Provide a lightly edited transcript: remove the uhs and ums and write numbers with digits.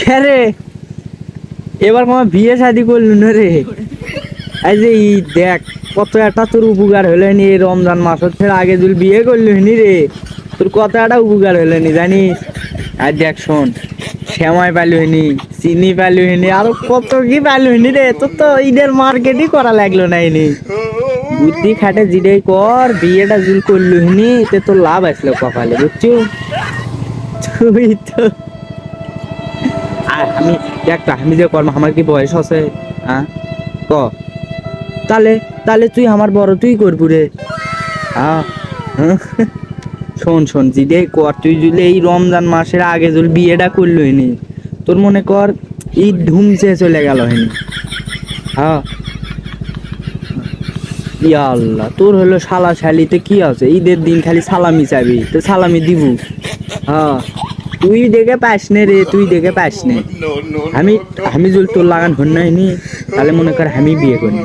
কে রে এবার আমার বিয়ে শাদি করলু না রে? এই যে দেখ কত একটা তোর উপকার হলেনি এই রমজান মাস হচ্ছে আগে তুই বিয়ে করলি নি রে, তোর কত একটা উপকার হলেনি জানিস? আর দেখ শোন, সেমাই পালু হইনি, চিনি পালু হইনি, আরো কত কি পালু হইনি রে, তোর তো ঈদের মার্কেটই করা লাগলো না ইনি। বুদ্ধি খাটে জিডে কর, বিয়েটা জুল করলু হইনি, তে তোর লাভ আসলো কপালে, বুঝছো? তুই তো আর আমি দেখ তো, আমি যে কর্ম আমার কি বয়স আছে? হ্যাঁ ক, তাহলে তাহলে তুই আমার বড় তুই করবু রে। হ্যাঁ শোন শোন জিডে কর, তুই যদি এই রমজান মাসের আগে যদি বিয়েটা করলই নি, তোর মনে কর ঈদ ধুমসে চলে গেল হয়নি। হ্যাঁ ইয়া আল্লাহ, তোর হলো শালা শালিতে কি আছে, ঈদের দিন খালি সালামি চাবি, তো সালামি দিব। হ্যাঁ তুই দেখে পাস নে রে, তুই দেখে পাস নে। আমি আমি যদি তোর লাগান হন নাইনি, তাহলে মনে কর আমি বিয়ে করি।